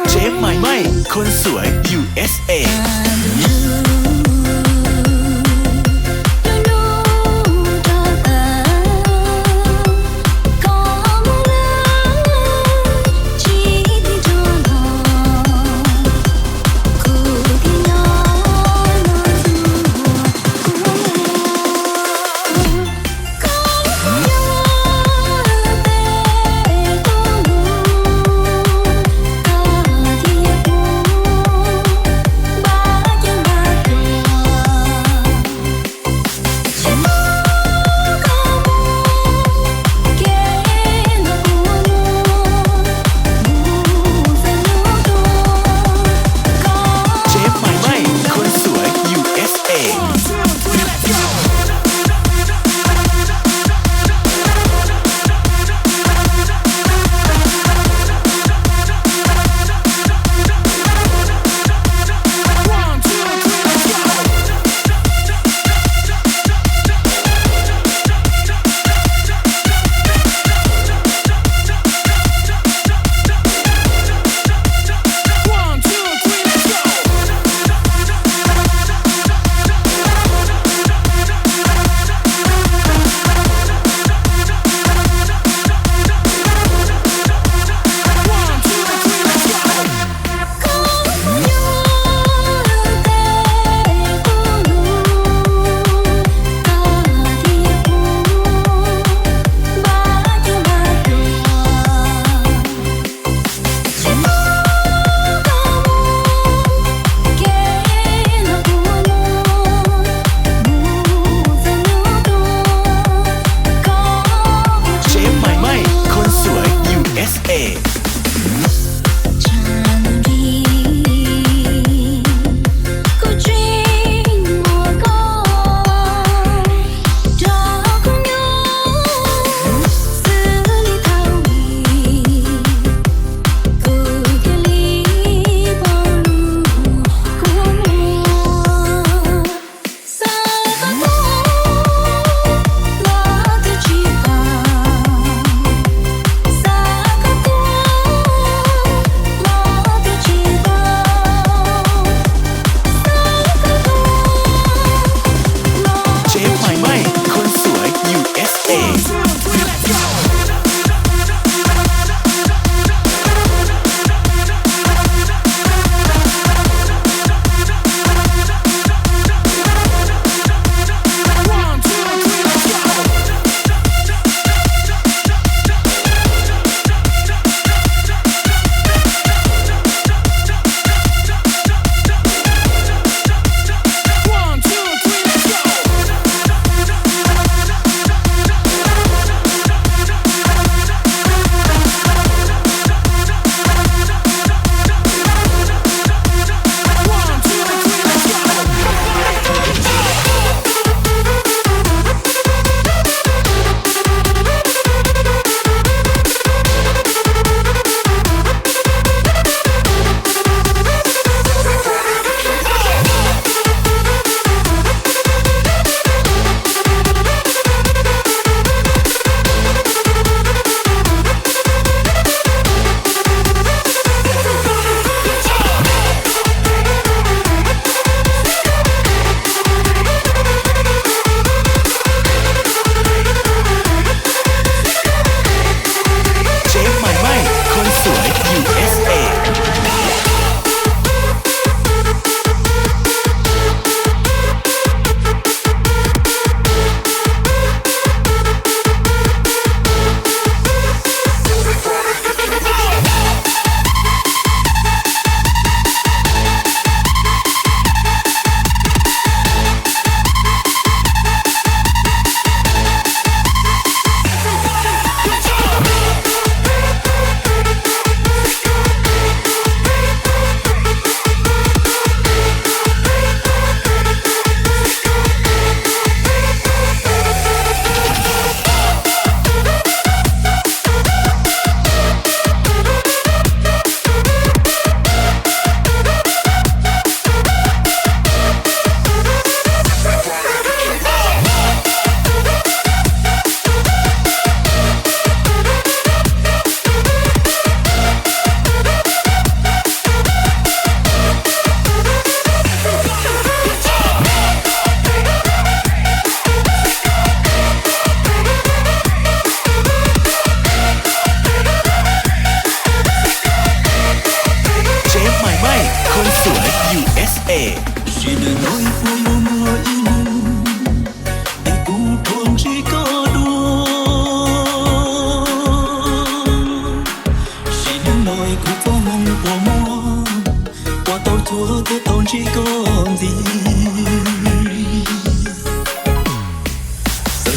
เจฟใหม่ไหมคนสวย USA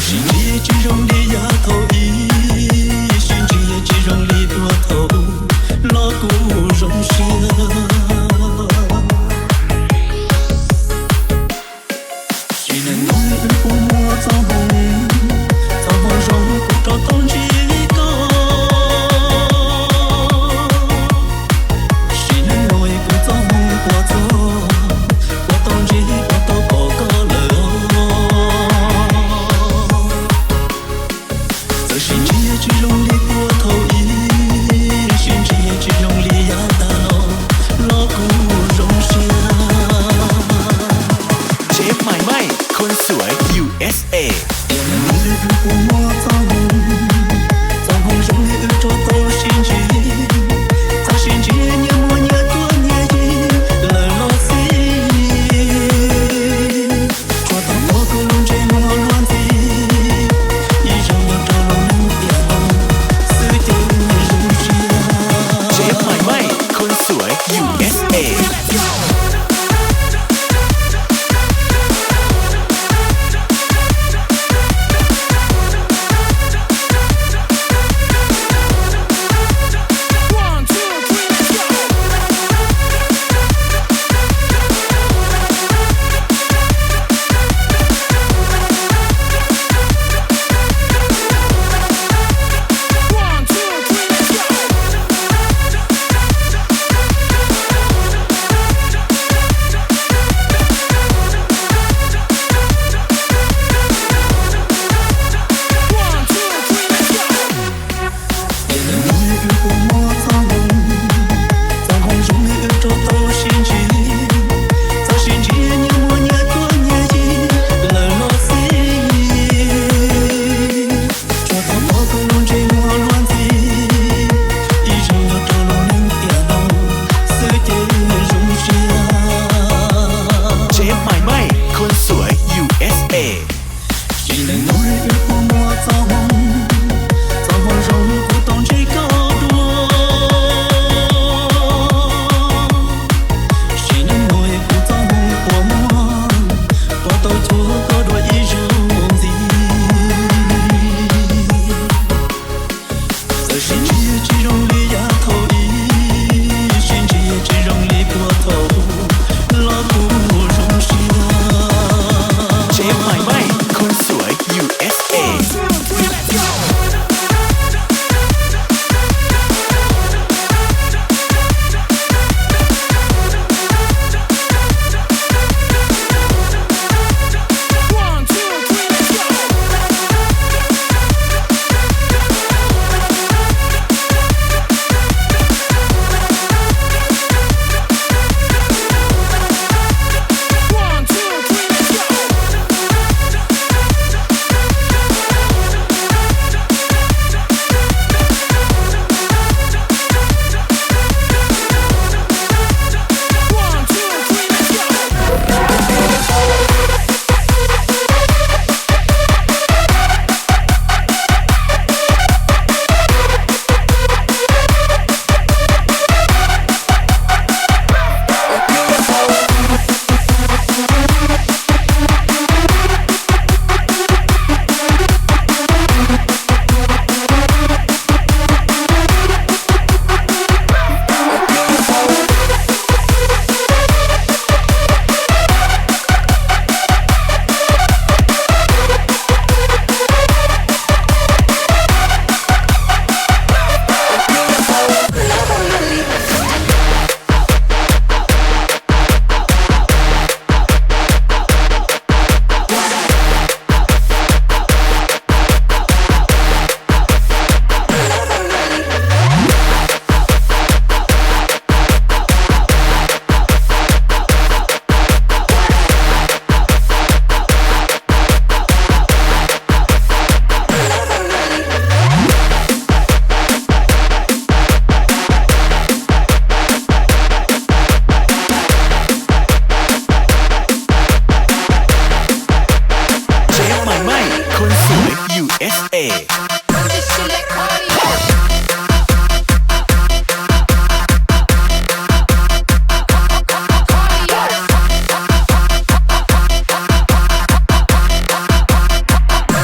心机只容你丫头一，心机也只容你多头，老骨容下。谁能弄日不摸造梦，造梦中不找东西个。谁能弄一个造梦过走，我东西我都不够了。这心机也只容你过头一，心机也只容你压大脑，老骨容下。เชฟใหม่ไม่คนสวย USA 我们努力日不摸造梦，造梦中你找到心机，在心机年末年多年一，来老死，抓到我个龙这我乱子，一让我找了能掉，死定容下。เชฟใหม่ไม่คนสวย USAเชฟใหม่ไม่คนสวย USA 谁能弄日不摸造梦，造梦中不懂这个多。谁能弄一个造梦过梦，我都错过多一种子。这心机也只容你丫头一，心机也只容你过头，老骨容下。เชฟใหม่ไม่คนสวย USA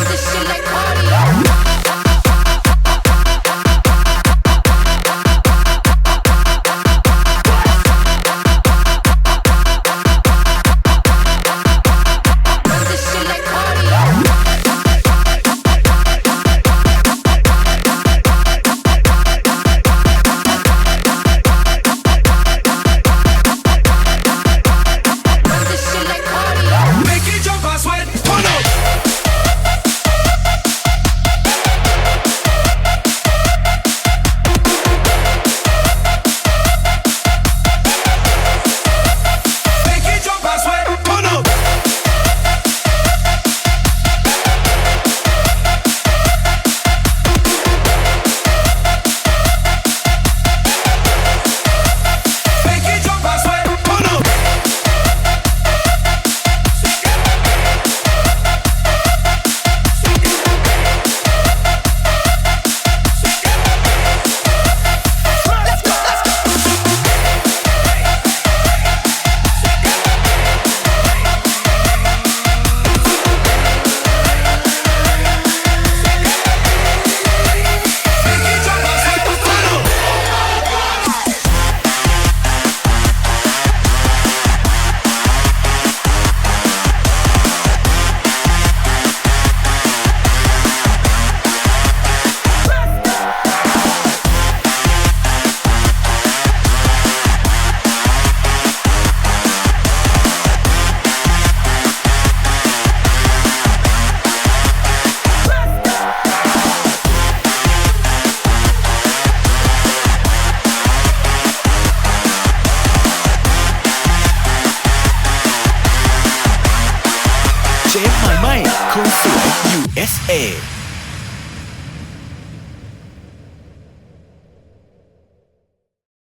This shit USA